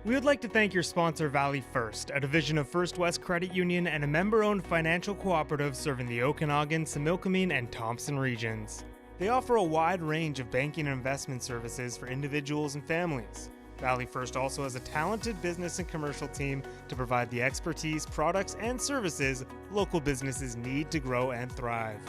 We would like to thank your sponsor, Valley First, a division of First West Credit Union and a member-owned financial cooperative serving the Okanagan, Similkameen, and Thompson regions. They offer a wide range of banking and investment services for individuals and families. Valley First also has a talented business and commercial team to provide the expertise, products, and services local businesses need to grow and thrive.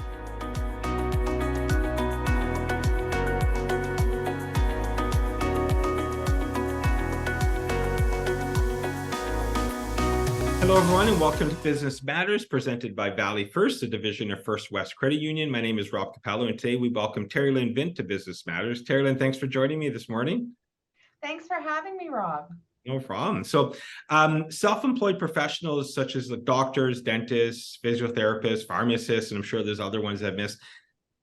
Hello, everyone, and welcome to Business Matters, presented by Valley First, a division of First West Credit Union. My name is Rob Capello, and today we welcome Terry Lynn Vint to Business Matters. Terry Lynn, thanks for joining me this morning. Thanks for having me, Rob. No problem. So, self-employed professionals such as doctors, dentists, physiotherapists, pharmacists, and I'm sure there's other ones I've missed,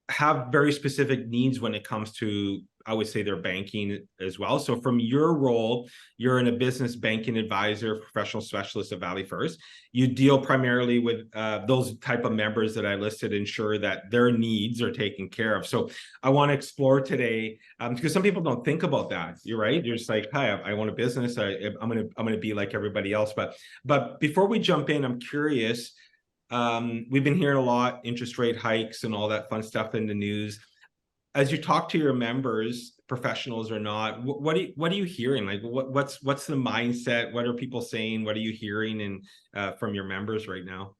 have very specific needs when it comes to, I would say, their banking as well. So from your role, you're in a business banking advisor, professional specialist at Valley First. You deal primarily with those type of members that I listed, ensure that their needs are taken care of. So I want to explore today, because some people don't think about that. You're right. You're just like, hi, I want a business. I'm gonna be like everybody else. But before we jump in, I'm curious. We've been hearing a lot, interest rate hikes and all that fun stuff in the news. As you talk to your members, professionals or not, what are you hearing? Like, what's the mindset? What are people saying? What are you hearing from your members right now?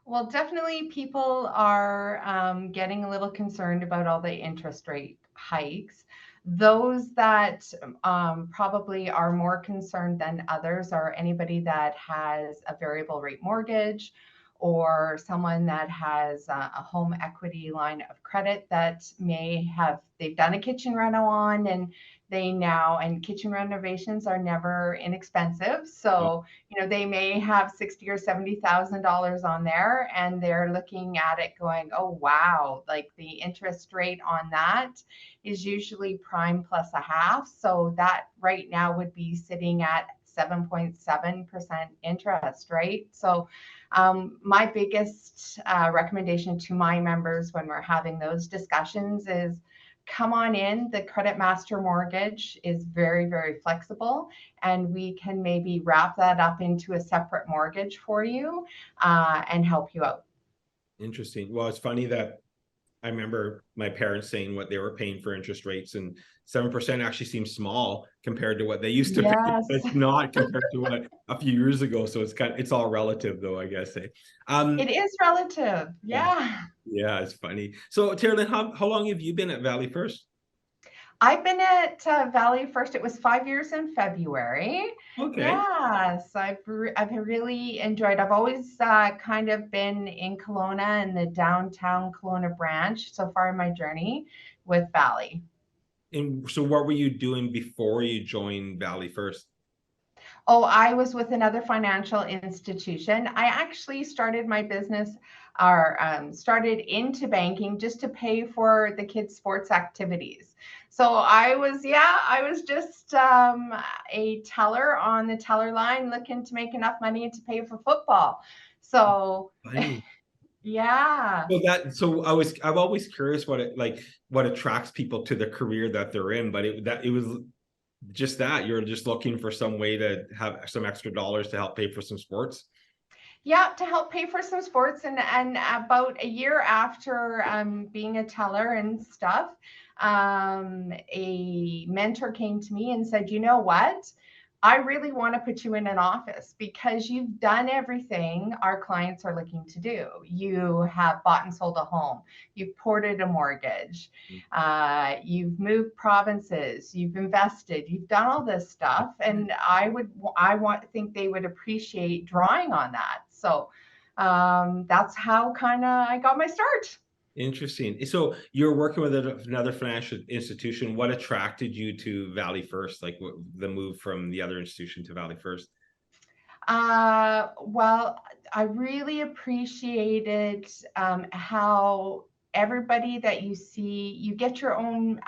Well, definitely people are getting a little concerned about all the interest rate hikes. Those that probably are more concerned than others are anybody that has a variable rate mortgage, or someone that has a home equity line of credit that they've done a kitchen reno on, and and kitchen renovations are never inexpensive. So, they may have $60,000 or $70,000 on there, and they're looking at it going, oh, wow, like the interest rate on that is usually prime plus a half. So that right now would be sitting at 7.7% interest, right? So my biggest recommendation to my members when we're having those discussions is come on in. The Credit Master Mortgage is very, very flexible, and we can maybe wrap that up into a separate mortgage for you and help you out. Interesting. Well, it's funny that I remember my parents saying what they were paying for interest rates, and 7% actually seems small compared to what they used to pay. But it's not compared to what a few years ago. So it's all relative, though, I guess. It is relative. Yeah. Yeah, it's funny. So, Terry Lynn, how long have you been at Valley First? I've been at Valley First. It was 5 years in February. Okay. Yes, I've really enjoyed. I've always kind of been in Kelowna and the downtown Kelowna branch so far in my journey with Valley. And so what were you doing before you joined Valley First? Oh, I was with another financial institution. I actually started my business or started into banking just to pay for the kids' sports activities. So I was just a teller on the teller line looking to make enough money to pay for football. So Funny. yeah. So I'm always curious what attracts people to the career that they're in, but it was just that you're just looking for some way to have some extra dollars to help pay for some sports. Yeah, to help pay for some sports. And about a year after being a teller and stuff, a mentor came to me and said, you know what? I really want to put you in an office because you've done everything our clients are looking to do. You have bought and sold a home. You've ported a mortgage. You've moved provinces. You've invested. You've done all this stuff. And I think they would appreciate drawing on that. So that's how kind of I got my start. Interesting. So you're working with another financial institution. What attracted you to Valley First? Like the move from the other institution to Valley First? Well, I really appreciated how everybody that you see, you get your own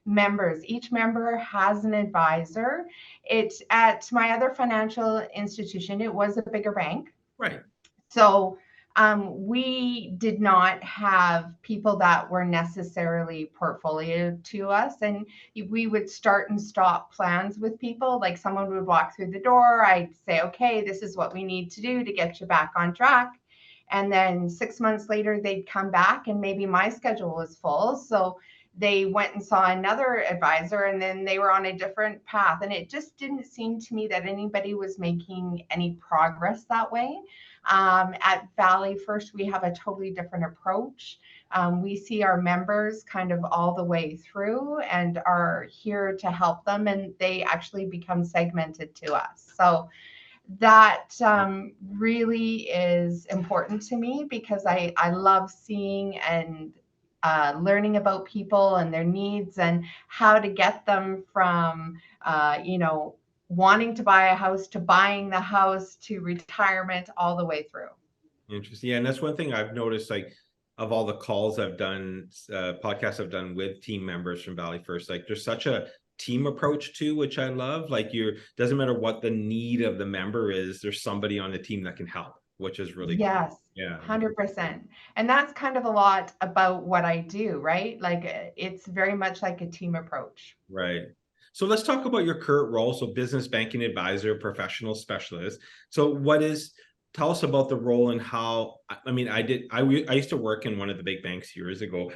members. Each member has an advisor. It's at my other financial institution. It was a bigger bank. Right. So We did not have people that were necessarily portfolio to us, and we would start and stop plans with people. Like someone would walk through the door, I'd say, okay, this is what we need to do to get you back on track. And then 6 months later, they'd come back and maybe my schedule was full. So they went and saw another advisor and then they were on a different path. And it just didn't seem to me that anybody was making any progress that way. At Valley First, we have a totally different approach. We see our members kind of all the way through and are here to help them, and they actually become segmented to us. So that really is important to me because I love seeing and learning about people and their needs and how to get them from, wanting to buy a house to buying the house to retirement all the way through. Interesting. Yeah, and that's one thing I've noticed, like of all the calls I've done, podcasts I've done with team members from Valley First, like there's such a team approach too, which I love. Like doesn't matter what the need of the member is, there's somebody on the team that can help, which is really Yes. cool. Yeah. 100%. And that's kind of a lot about what I do, right? Like it's very much like a team approach. Right. So let's talk about your current role. So business banking advisor, professional specialist. So tell us about the role and how, I mean, I used to work in one of the big banks years ago.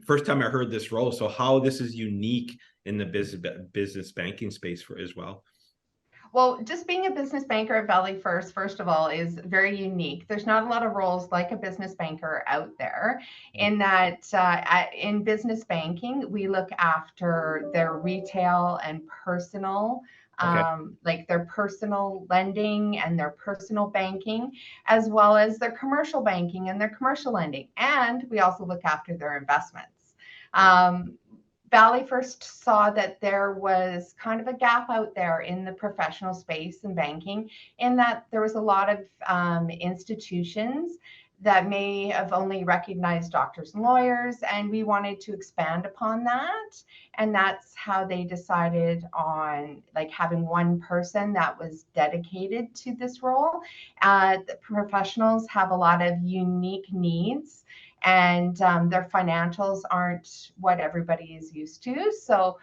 First time I heard this role. So how this is unique in the business banking space as well. Well, just being a business banker at Valley first of all, is very unique. There's not a lot of roles like a business banker out there in that in business banking, we look after their retail and personal, like their personal lending and their personal banking, as well as their commercial banking and their commercial lending. And we also look after their investments. Valley First saw that there was kind of a gap out there in the professional space and banking, in that there was a lot of institutions that may have only recognized doctors and lawyers, and we wanted to expand upon that. And that's how they decided on like having one person that was dedicated to this role. The professionals have a lot of unique needs, and their financials aren't what everybody is used to. So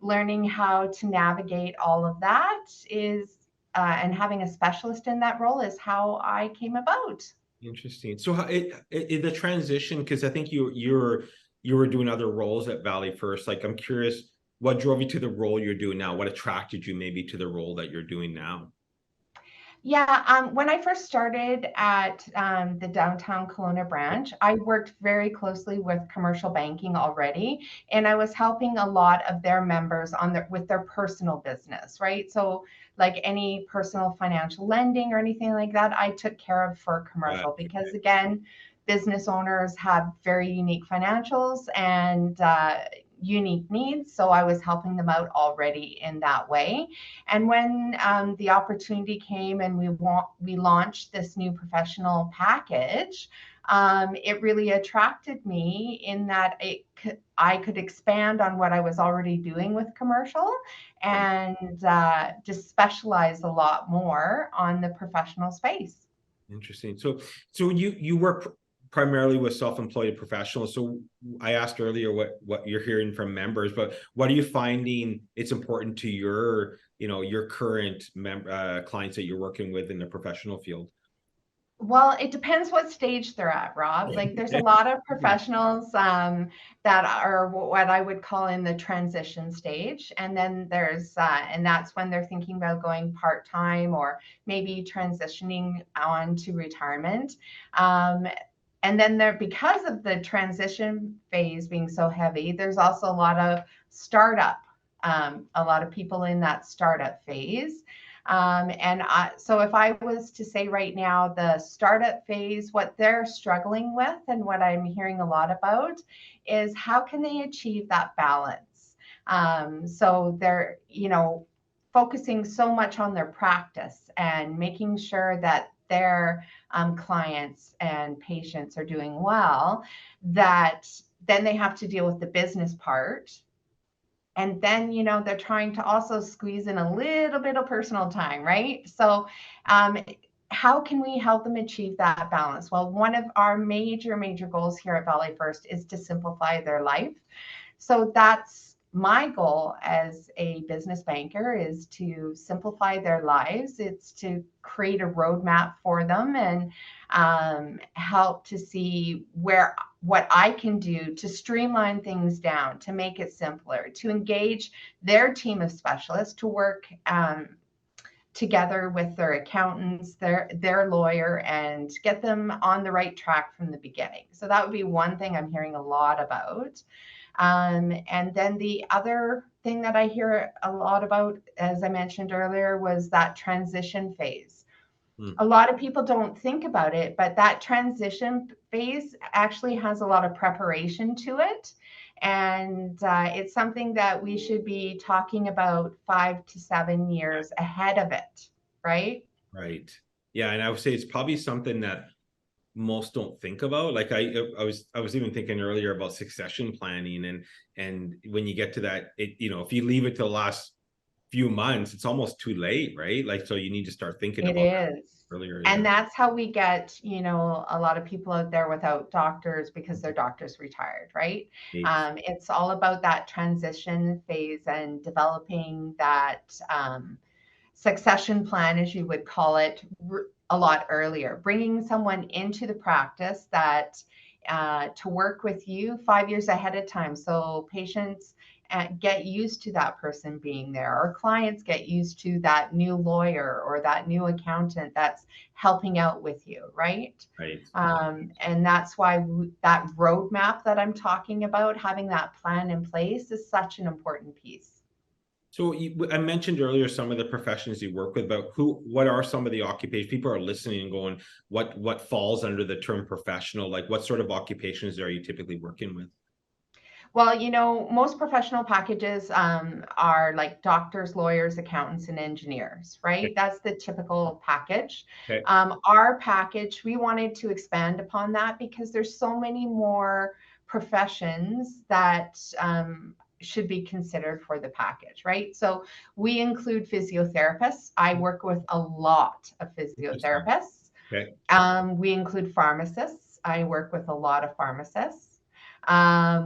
learning how to navigate all of that is, and having a specialist in that role is how I came about. Interesting. So how the transition, because I think you were doing other roles at Valley First. Like I'm curious, what drove you to the role you're doing now? What attracted you maybe to the role that you're doing now? Yeah, when I first started at the downtown Kelowna branch, I worked very closely with commercial banking already, and I was helping a lot of their members with their personal business, right? So, like any personal financial lending or anything like that, I took care of for commercial because, again, business owners have very unique financials and unique needs. So I was helping them out already in that way. And when the opportunity came and we launched this new professional package, it really attracted me in that I could expand on what I was already doing with commercial and just specialize a lot more on the professional space. Interesting. So you work primarily with self-employed professionals. So I asked earlier what you're hearing from members, but what are you finding it's important to your current clients that you're working with in the professional field? Well, it depends what stage they're at, Rob. Like there's a lot of professionals that are what I would call in the transition stage. And then and that's when they're thinking about going part-time or maybe transitioning on to retirement. And then because of the transition phase being so heavy, there's also a lot of startup, a lot of people in that startup phase. So if I was to say right now, the startup phase, what they're struggling with and what I'm hearing a lot about is how can they achieve that balance? So they're, focusing so much on their practice and making sure that their clients and patients are doing well, that then they have to deal with the business part. And then, they're trying to also squeeze in a little bit of personal time, right? So how can we help them achieve that balance? Well, one of our major goals here at Valley First is to simplify their life. So that's my goal as a business banker, is to simplify their lives. It's to create a roadmap for them and help to see what I can do to streamline things down, to make it simpler, to engage their team of specialists to work together with their accountants, their lawyer, and get them on the right track from the beginning. So that would be one thing I'm hearing a lot about. And then the other thing that I hear a lot about, as I mentioned earlier, was that transition phase. A lot of people don't think about it, but that transition phase actually has a lot of preparation to it. And it's something that we should be talking about 5 to 7 years ahead of it, right? Right. Yeah, and I would say it's probably something that most don't think about. Like I was even thinking earlier about succession planning, and when you get to that, if you leave it to the last few months, it's almost too late, right? Like, so you need to start thinking It about that is. earlier. And Yeah. that's how we get, a lot of people out there without doctors because their doctors retired, right? It's all about that transition phase and developing that succession plan, as you would call it, a lot earlier. Bringing someone into the practice that to work with you 5 years ahead of time, so patients get used to that person being there, or clients get used to that new lawyer or that new accountant that's helping out with you, right? Right. And that's why that roadmap that I'm talking about, having that plan in place, is such an important piece. So I mentioned earlier some of the professions you work with, but what are some of the occupations? People are listening and going, what falls under the term professional? Like, what sort of occupations are you typically working with? Well, most professional packages are like doctors, lawyers, accountants, and engineers, right? Okay. That's the typical package. Okay. Our package, we wanted to expand upon that because there's so many more professions that should be considered for the package, right? So we include physiotherapists. I work with a lot of physiotherapists. Okay. We include pharmacists. I work with a lot of pharmacists.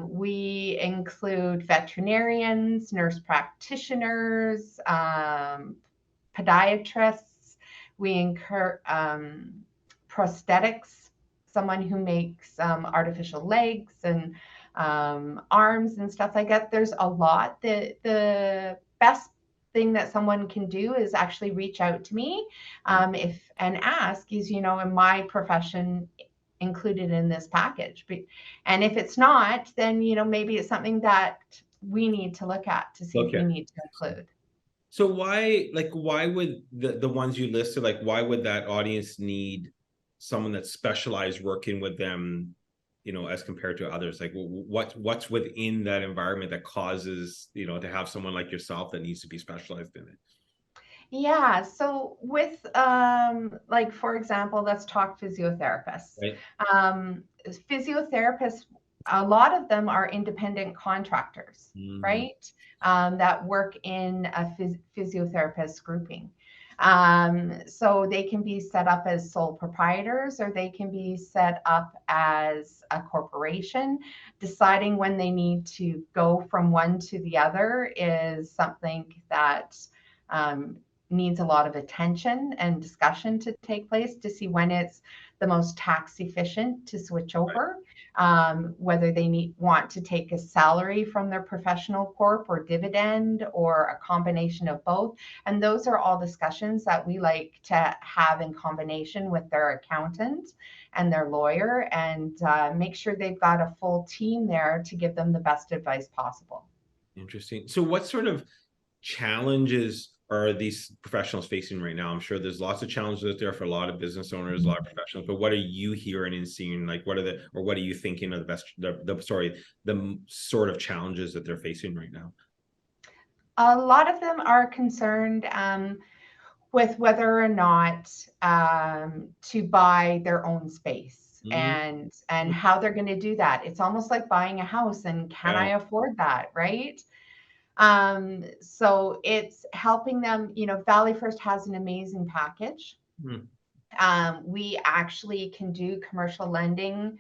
We include veterinarians, nurse practitioners, podiatrists. We incur prosthetics, someone who makes artificial legs and arms and stuff like that. There's a lot. The best thing that someone can do is actually reach out to me and ask, is in my profession included in this package? And if it's not, then maybe it's something that we need to look at to see if we need to include. So why would the ones you listed, like, why would that audience need someone that's specialized working with them, as compared to others? Like, what's within that environment that causes, to have someone like yourself that needs to be specialized in it? Yeah. So with like, for example, let's talk physiotherapists. Right. Physiotherapists, a lot of them are independent contractors, right? That work in a physiotherapist grouping. So they can be set up as sole proprietors, or they can be set up as a corporation. Deciding when they need to go from one to the other is something that needs a lot of attention and discussion to take place to see when it's the most tax efficient to switch over, whether they want to take a salary from their professional corp or dividend or a combination of both. And those are all discussions that we like to have in combination with their accountant and their lawyer, and make sure they've got a full team there to give them the best advice possible. Interesting. So what sort of challenges are these professionals facing right now? I'm sure there's lots of challenges out there for a lot of business owners, a lot of professionals, but what are you hearing and seeing? Like, what are you thinking are the sort of challenges that they're facing right now? A lot of them are concerned with whether or not to buy their own space, and how they're going to do that. It's almost like buying a house, and can I afford that, right? So it's helping them. Valley First has an amazing package. We actually can do commercial lending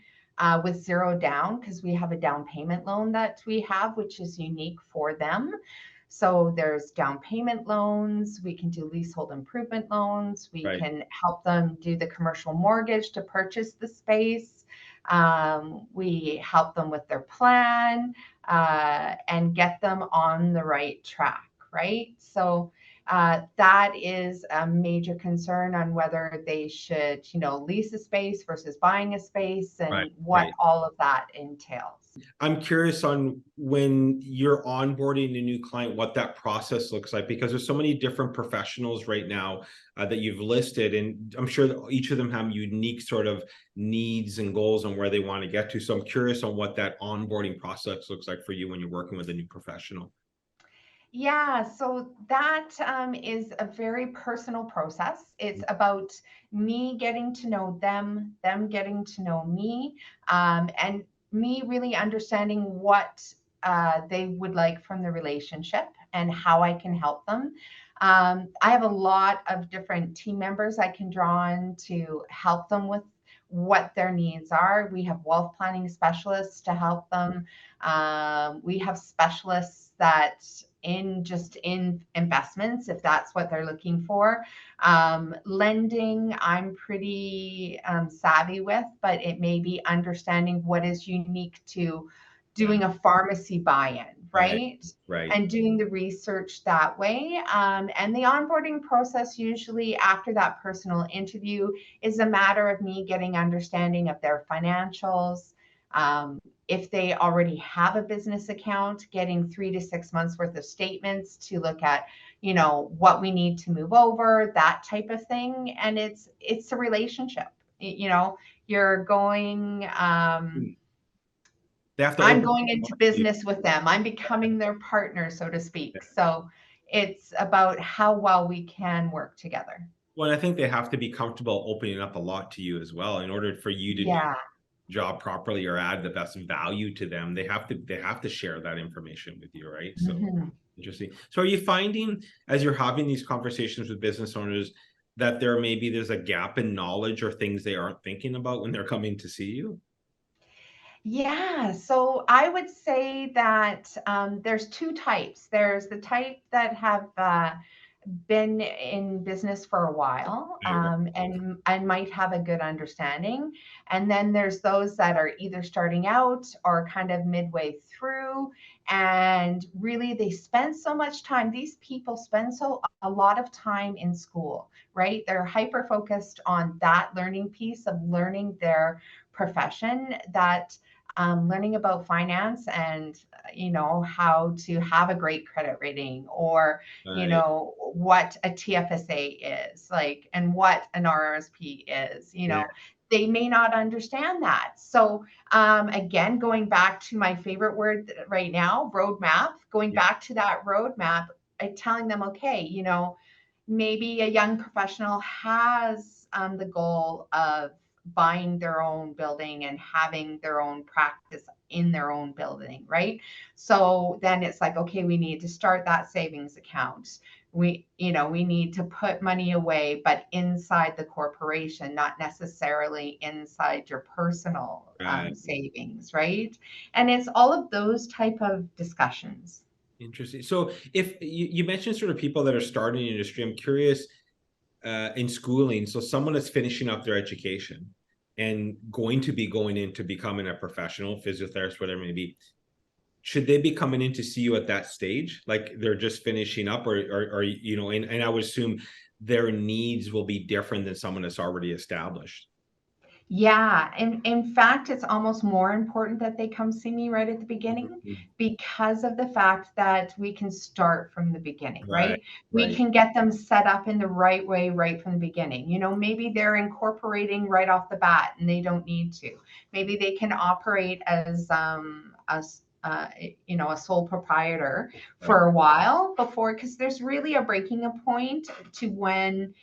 with zero down because we have a down payment loan that we have, which is unique for them. So there's down payment loans. We can do leasehold improvement loans. We Right. can help them do the commercial mortgage to purchase the space. We help them with their plan and get them on the right track, right? So that is a major concern on whether they should, lease a space versus buying a space Right. and what Right. all of that entails. I'm curious on when you're onboarding a new client, what that process looks like, because there's so many different professionals right now that you've listed, and I'm sure that each of them have unique sort of needs and goals on where they want to get to. So I'm curious on what that onboarding process looks like for you when you're working with a new professional. Yeah, so that is a very personal process. It's about me getting to know them, them getting to know me, and me really understanding what they would like from the relationship and how I can help them. I have a lot of different team members I can draw on to help them with what their needs are. We have wealth planning specialists to help them. We have specialists that in investments if that's what they're looking for. Lending, I'm pretty savvy with, but it may be understanding what is unique to Yeah. doing a pharmacy buy-in, Right. right? Right. And doing the research that way. And the onboarding process, usually after that personal interview, is a matter of me getting understanding of their financials. If they already have a business account, getting 3 to 6 months worth of statements to look at, what we need to move over, that type of thing. And it's a relationship. You're going. They have to I'm open going up into to you. business with them. I'm becoming their partner, so to speak. So it's about how well we can work together. Well, I think they have to be comfortable opening up a lot to you as well in order for you to do Yeah. the job properly or add the best value to them. They have to share that information with you, right? So Mhm. interesting. So are you finding as you're having these conversations with business owners that there's a gap in knowledge or things they aren't thinking about when they're coming to see you? Yeah, so I would say that there's two types. There's the type that have been in business for a while Right. and might have a good understanding, and then there's those that are either starting out or kind of midway through, and really they spend so much time. These people spend so a lot of time in school, right? They're hyper focused on that learning piece of learning their profession that learning about finance and how to have a great credit rating or Right. what a TFSA is like and what an RRSP is. Yeah. They may not understand that. So again, going back to my favorite word right now, roadmap, going Yeah. back to that roadmap, telling them, okay, maybe a young professional has the goal of buying their own building and having their own practice in their own building, right? So then it's like, okay, we need to start that savings account. We need to put money away, but inside the corporation, not necessarily inside your personal Right. savings, right? And it's all of those type of discussions. Interesting. So if you mentioned sort of people that are starting in the industry, I'm curious in schooling. So someone that's finishing up their education and going to be going into becoming a professional physiotherapist, whatever it may be, should they be coming in to see you at that stage? Like they're just finishing up or and I would assume their needs will be different than someone that's already established. Yeah, and in fact, it's almost more important that they come see me right at the beginning Mhm. because of the fact that we can start from the beginning, Right, right? We right, can get them set up in the right way right from the beginning. Maybe they're incorporating right off the bat and they don't need to. Maybe they can operate as a sole proprietor right. for a while before, because there's really a breaking a point to when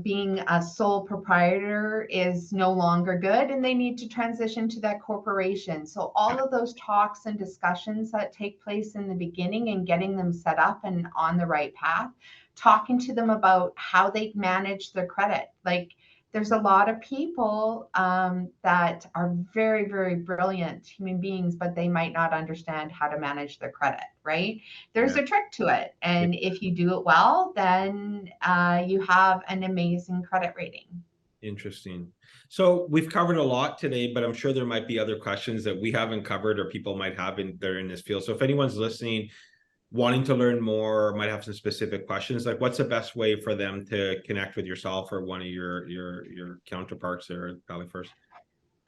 being a sole proprietor is no longer good and they need to transition to that corporation. So, all of those talks and discussions that take place in the beginning and getting them set up and on the right path talking to them about how they manage their credit. Like, there's a lot of people that are very, very brilliant human beings, but they might not understand how to manage their credit, right? There's a trick to it. And if you do it well, then you have an amazing credit rating. Interesting. So we've covered a lot today, but I'm sure there might be other questions that we haven't covered or people might have they're in this field. So if anyone's listening, wanting to learn more, might have some specific questions, like what's the best way for them to connect with yourself or one of your counterparts there at Valley First?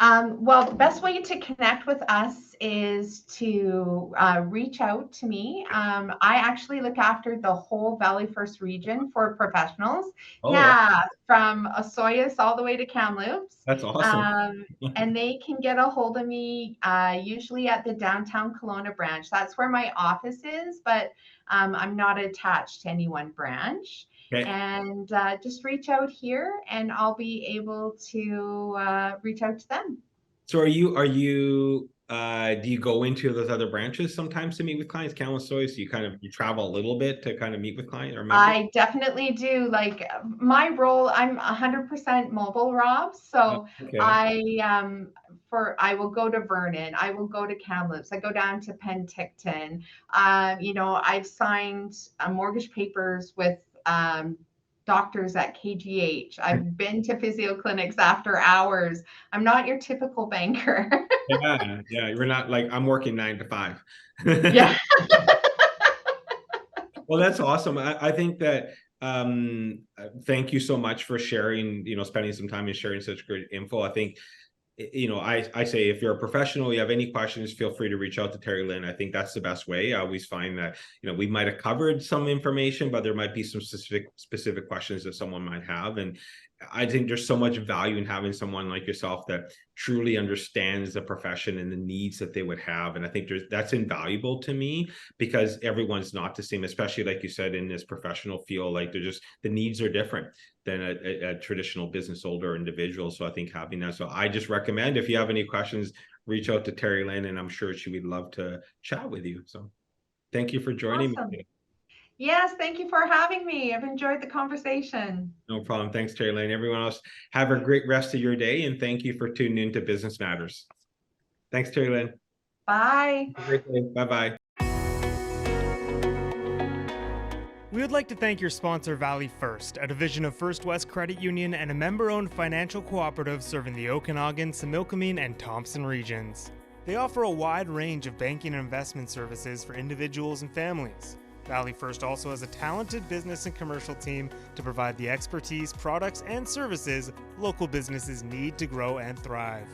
Well, the best way to connect with us is to reach out to me. I actually look after the whole Valley First region for professionals. Oh, yeah, from Osoyoos all the way to Kamloops. That's awesome. And they can get a hold of me usually at the downtown Kelowna branch. That's where my office is, but I'm not attached to any one branch. Okay. And just reach out here and I'll be able to reach out to them. So are you do you go into those other branches sometimes to meet with clients, Kamloops, so you travel a little bit to kind of meet with clients or members? I definitely do. Like, my role, I'm 100% mobile, Rob. So okay. I will go to Vernon, I will go to Kamloops, I go down to Penticton. I've signed mortgage papers with doctors at KGH. I've been to physio clinics after hours. I'm not your typical banker. yeah, you're not like, I'm working 9 to 5. Yeah. Well, that's awesome. I think that thank you so much for sharing, spending some time and sharing such great info. I think, I say, if you're a professional, you have any questions, feel free to reach out to Terry Lynn. I think that's the best way. I always find that, we might have covered some information, but there might be some specific questions that someone might have. And I think there's so much value in having someone like yourself that truly understands the profession and the needs that they would have. And I think that's invaluable to me, because everyone's not the same, especially like you said, in this professional field. Like, the needs are different than a traditional business owner or individual. So I think having that. So I just recommend, if you have any questions, reach out to Terry Lynn, and I'm sure she would love to chat with you. So thank you for joining Awesome. me. Yes, thank you for having me. I've enjoyed the conversation. No problem. Thanks, Terry Lynn. Everyone else, have a great rest of your day, and thank you for tuning in to Business Matters. Thanks, Terry Lynn. Bye. Have a great day. Bye-bye. We would like to thank your sponsor, Valley First, a division of First West Credit Union and a member-owned financial cooperative serving the Okanagan, Similkameen, and Thompson regions. They offer a wide range of banking and investment services for individuals and families. Valley First also has a talented business and commercial team to provide the expertise, products, and services local businesses need to grow and thrive.